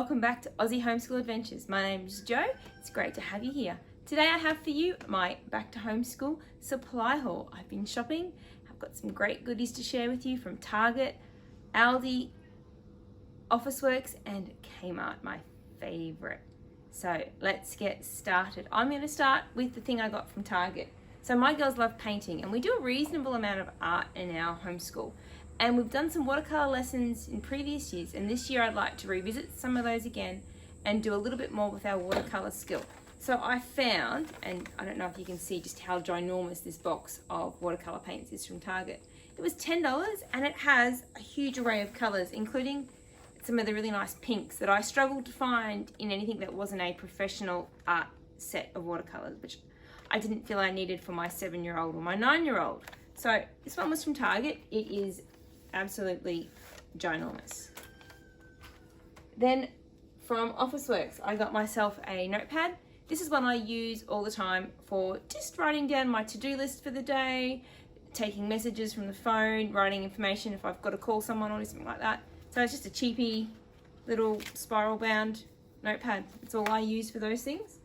welcome back to Aussie Homeschool Adventures. My name is Jo. It's great to have you here. Today I have for you my back to homeschool supply haul. I've been shopping. I've got some great goodies to share with you from Target, Aldi, Officeworks and Kmart, my favourite. So let's get started. I'm going to start with the thing I got from Target. So my girls love painting and we do a reasonable amount of art in our homeschool. And we've done some watercolour lessons in previous years, and this year I'd like to revisit some of those again and do a little bit more with our watercolour skill. So I found, and I don't know if you can see just how ginormous this box of watercolour paints is from Target. It was $10 and it has a huge array of colours, including some of the really nice pinks that I struggled to find in anything that wasn't a professional art set of watercolours, which I didn't feel I needed for my 7-year-old or my 9-year-old. So this one was from Target. It is absolutely ginormous. Then from Officeworks, I got myself a notepad. This is one I use all the time for just writing down my to-do list for the day, taking messages from the phone, writing information if I've got to call someone or something like that. So it's just a cheapy little spiral bound notepad. It's all I use for those things.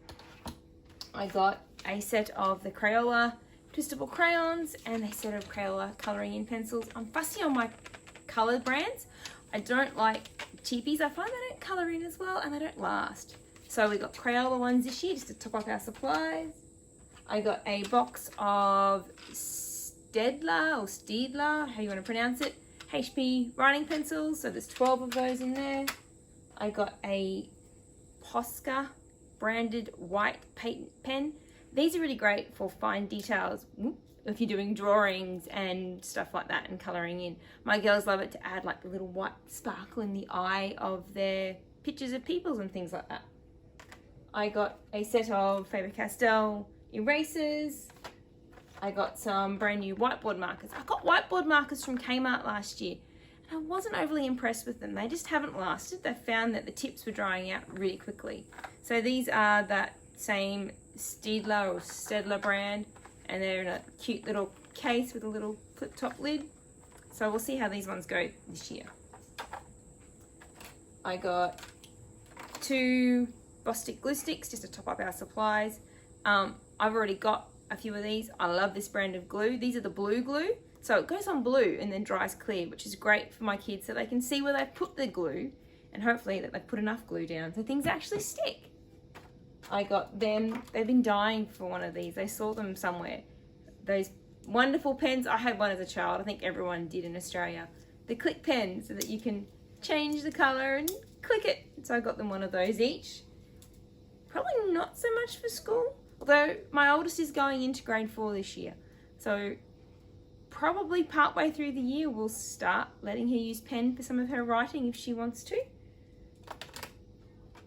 I got a set of the Crayola twistable crayons and a set of Crayola colouring in pencils. I'm fussy on my colour brands. I don't like cheapies. I find they don't colour in as well and they don't last. So we got Crayola ones this year just to top up our supplies. I got a box of Stedler, how you want to pronounce it, HP writing pencils. So there's 12 of those in there. I got a Posca branded white paint pen. These are really great for fine details if you're doing drawings and stuff like that and colouring in. My girls love it to add like the little white sparkle in the eye of their pictures of peoples and things like that. I got a set of Faber-Castell erasers. I got some brand new whiteboard markers. I got whiteboard markers from Kmart last year and I wasn't overly impressed with them. They just haven't lasted. They found that the tips were drying out really quickly. So these are that same Stedler brand and they're in a cute little case with a little flip top lid. So we'll see how these ones go this year. I got 2 Bostik glue sticks just to top up our supplies. I've already got a few of these. I love this brand of glue. These are the blue glue. So it goes on blue and then dries clear, which is great for my kids so they can see where they've put the glue and hopefully that they've put enough glue down so things actually stick. I got them, they've been dying for one of these. They saw them somewhere. Those wonderful pens, I had one as a child. I think everyone did in Australia. The click pens so that you can change the colour and click it. So I got them one of those each. Probably not so much for school, although my oldest is going into grade 4 this year. So probably partway through the year we'll start letting her use pen for some of her writing if she wants to.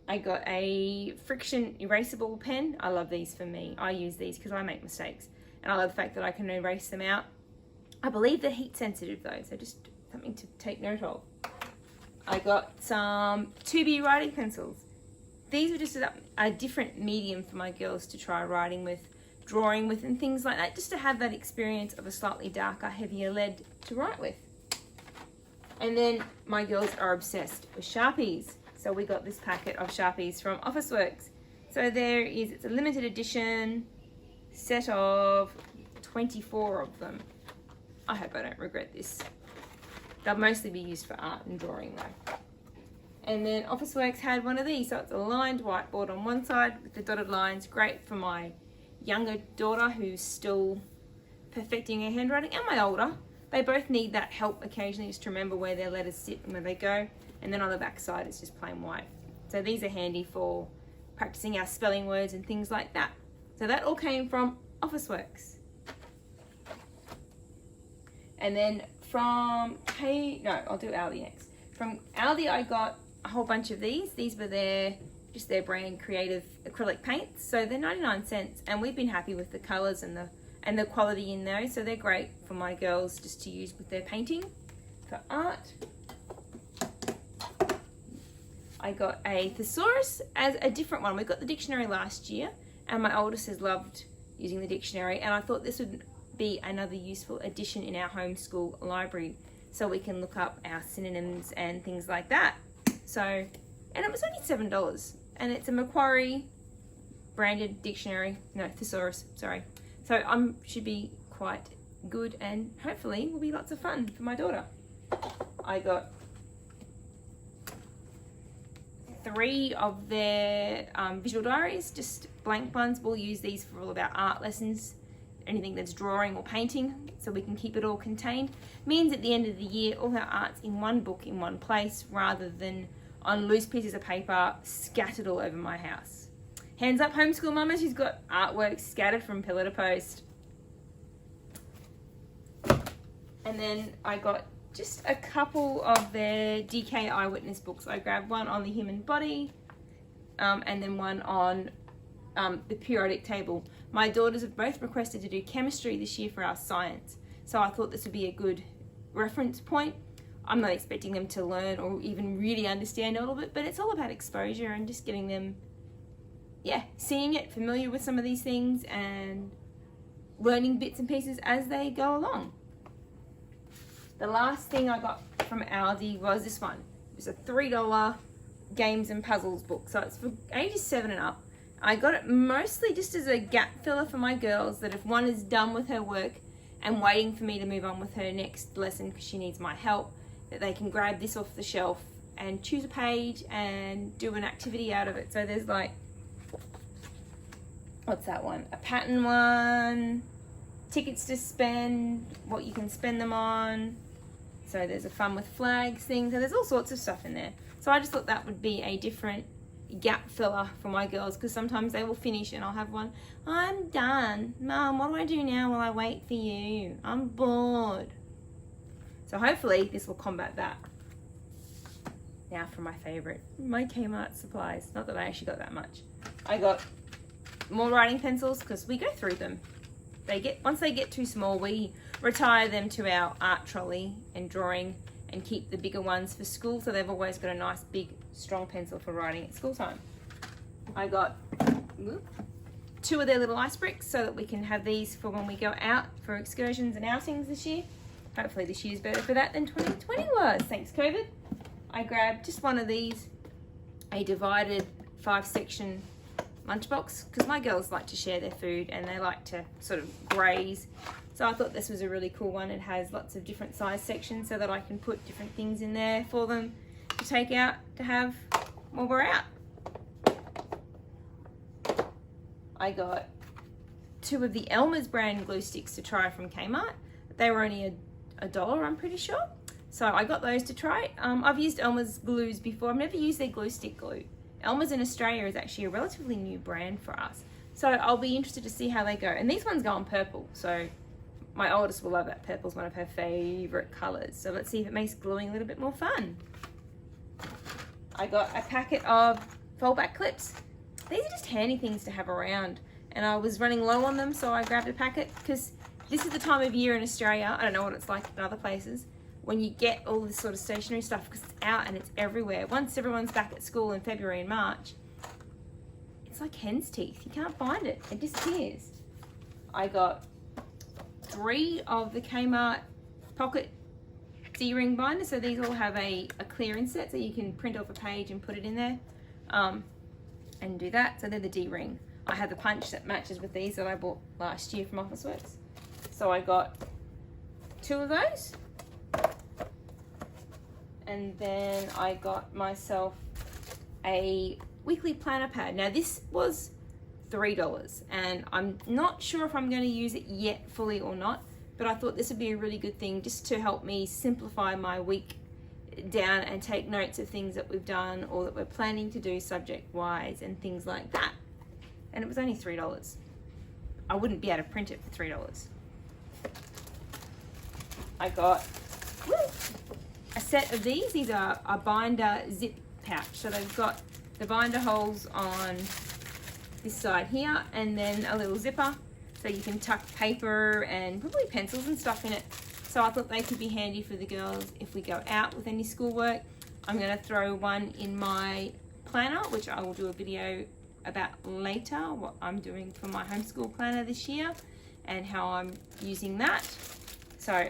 I got a friction erasable pen. I love these for me. I use these because I make mistakes and I love the fact that I can erase them out. I believe they're heat sensitive though, so just something to take note of. I got some 2B writing pencils. These were just a different medium for my girls to try writing with, drawing with and things like that, just to have that experience of a slightly darker, heavier lead to write with. And then my girls are obsessed with Sharpies. So we got this packet of Sharpies from Officeworks. So it's a limited edition set of 24 of them. I hope I don't regret this. They'll mostly be used for art and drawing though. And then Officeworks had one of these. So it's a lined whiteboard on one side with the dotted lines. Great for my younger daughter who's still perfecting her handwriting and my older. They both need that help occasionally just to remember where their letters sit and where they go. And then on the back side it's just plain white. So these are handy for practicing our spelling words and things like that. So that all came from Officeworks. And then from I'll do Aldi next. From Aldi I got a whole bunch of these. These were their brand creative acrylic paints. So they're 99 cents and we've been happy with the colours and the quality in those. So they're great for my girls just to use with their painting for art. I got a thesaurus as a different one. We got the dictionary last year and my oldest has loved using the dictionary and I thought this would be another useful addition in our homeschool library so we can look up our synonyms and things like that. So and it was only $7. And it's a Macquarie branded dictionary, no, thesaurus, sorry. So should be quite good, and hopefully will be lots of fun for my daughter. I got 3 of their visual diaries, just blank ones. We'll use these for all of our art lessons, anything that's drawing or painting, so we can keep it all contained. Means at the end of the year, all our art's in one book in one place, rather than on loose pieces of paper scattered all over my house. Hands up, homeschool mamas who's got artwork scattered from pillar to post. And then I got just a couple of their DK Eyewitness books. I grabbed one on the human body, and then one on the periodic table. My daughters have both requested to do chemistry this year for our science, so I thought this would be a good reference point. I'm not expecting them to learn or even really understand all of it, but it's all about exposure and just getting them, seeing it, familiar with some of these things, and learning bits and pieces as they go along. The last thing I got from Aldi was this one. It was a $3 games and puzzles book, so it's for ages 7 and up. I got it mostly just as a gap filler for my girls, that if one is done with her work and waiting for me to move on with her next lesson because she needs my help, that they can grab this off the shelf and choose a page and do an activity out of it. So there's like, what's that one? A pattern one, tickets to spend, what you can spend them on. So there's a fun with flags thing. So there's all sorts of stuff in there. So I just thought that would be a different gap filler for my girls, because sometimes they will finish and I'll have one, I'm done. Mum, what do I do now while I wait for you? I'm bored. So hopefully this will combat that. Now for my favorite, my Kmart supplies. Not that I actually got that much. I got more writing pencils because we go through them. Once they get too small, we retire them to our art trolley and drawing, and keep the bigger ones for school, so they've always got a nice big strong pencil for writing at school time. I got 2 of their little ice bricks so that we can have these for when we go out for excursions and outings this year. Hopefully this year's better for that than 2020 was, thanks COVID. I grabbed just one of these, a divided 5-section lunchbox, because my girls like to share their food and they like to sort of graze. So I thought this was a really cool one. It has lots of different size sections so that I can put different things in there for them to take out to have while we're out. I got 2 of the Elmer's brand glue sticks to try from Kmart. They were only $1, I'm pretty sure. So I got those to try. I've used Elmer's glues before. I've never used their glue stick glue. Elmer's in Australia is actually a relatively new brand for us. So I'll be interested to see how they go. And these ones go on purple, so my oldest will love that. Purple's one of her favorite colors. So let's see if it makes gluing a little bit more fun. I got a packet of fold-back clips. These are just handy things to have around, and I was running low on them, so I grabbed a packet, because this is the time of year in Australia, I don't know what it's like in other places, when you get all this sort of stationery stuff, because it's out and it's everywhere. Once everyone's back at school in February and March, it's like hen's teeth. You can't find it. It disappears. I got 3 of the Kmart pocket D-ring binders. So these all have a clear inset, so you can print off a page and put it in there and do that. So they're the D-ring. I have the punch that matches with these that I bought last year from Officeworks. So I got 2 of those. And then I got myself a weekly planner pad. Now this was $3, and I'm not sure if I'm going to use it yet fully or not, but I thought this would be a really good thing just to help me simplify my week down and take notes of things that we've done or that we're planning to do subject wise and things like that. And it was only $3. I wouldn't be able to print it for $3. I got a set of these. These are a binder zip pouch. So they've got the binder holes on this side here, and then a little zipper so you can tuck paper and probably pencils and stuff in it. So I thought they could be handy for the girls if we go out with any schoolwork. I'm going to throw one in my planner, which I will do a video about later, what I'm doing for my homeschool planner this year and how I'm using that. So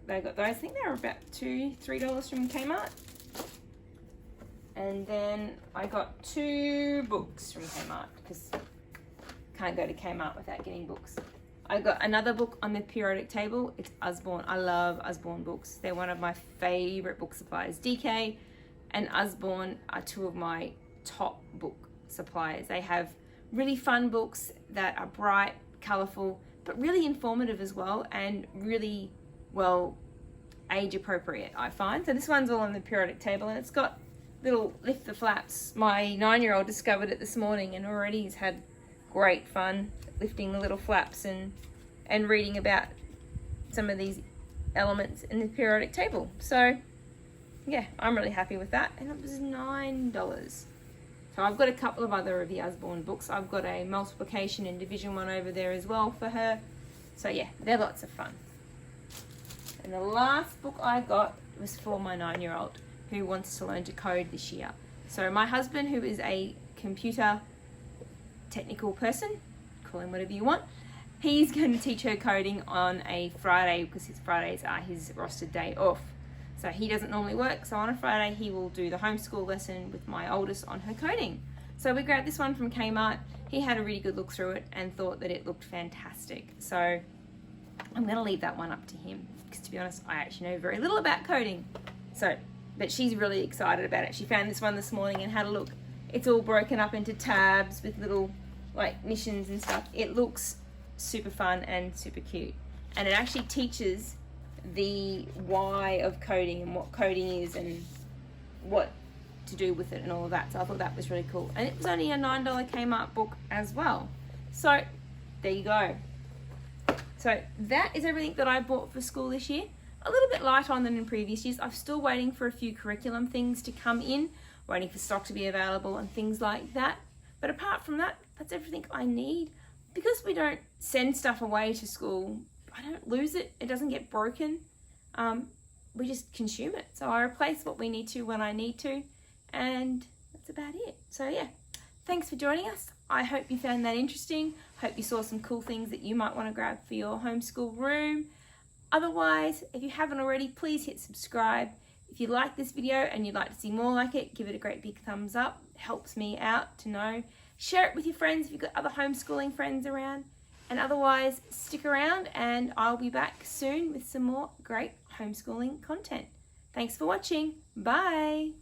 they got those. I think they were about $2-3 from Kmart. And then I got 2 books from Kmart because can't go to Kmart without getting books. I got another book on the periodic table. It's Usborne. I love Usborne books. They're one of my favorite book suppliers. DK and Usborne are 2 of my top book suppliers. They have really fun books that are bright, colorful, but really informative as well, and really, well, age appropriate, I find. So this one's all on the periodic table, and it's got little lift the flaps. My 9-year-old discovered it this morning and already he's had great fun lifting the little flaps and reading about some of these elements in the periodic table. So yeah, I'm really happy with that, and it was $9. So I've got a couple of other of the Usborne books. I've got a multiplication and division one over there as well for her. So yeah, they're lots of fun. And the last book I got was for my 9-year-old who wants to learn to code this year. So my husband, who is a computer technical person, call him whatever you want, he's going to teach her coding on a Friday because his Fridays are his rostered day off. So he doesn't normally work, so on a Friday he will do the homeschool lesson with my oldest on her coding. So we grabbed this one from Kmart. He had a really good look through it and thought that it looked fantastic. So I'm going to leave that one up to him because, to be honest, I actually know very little about coding. But she's really excited about it. She found this one this morning and had a look. It's all broken up into tabs with little like missions and stuff. It looks super fun and super cute. And it actually teaches the why of coding and what coding is and what to do with it and all of that. So I thought that was really cool. And it was only a $9 Kmart book as well. So there you go. So that is everything that I bought for school this year. A little bit lighter on than in previous years. I'm still waiting for a few curriculum things to come in, waiting for stock to be available and things like that. But apart from that, that's everything I need. Because we don't send stuff away to school, I don't lose it. It doesn't get broken. We just consume it. So I replace what we need to when I need to, and that's about it. So yeah, thanks for joining us. I hope you found that interesting. Hope you saw some cool things that you might want to grab for your homeschool room. Otherwise, if you haven't already, please hit subscribe. If you like this video and you'd like to see more like it, give it a great big thumbs up. It helps me out to know. Share it with your friends if you've got other homeschooling friends around. And otherwise, stick around and I'll be back soon with some more great homeschooling content. Thanks for watching. Bye.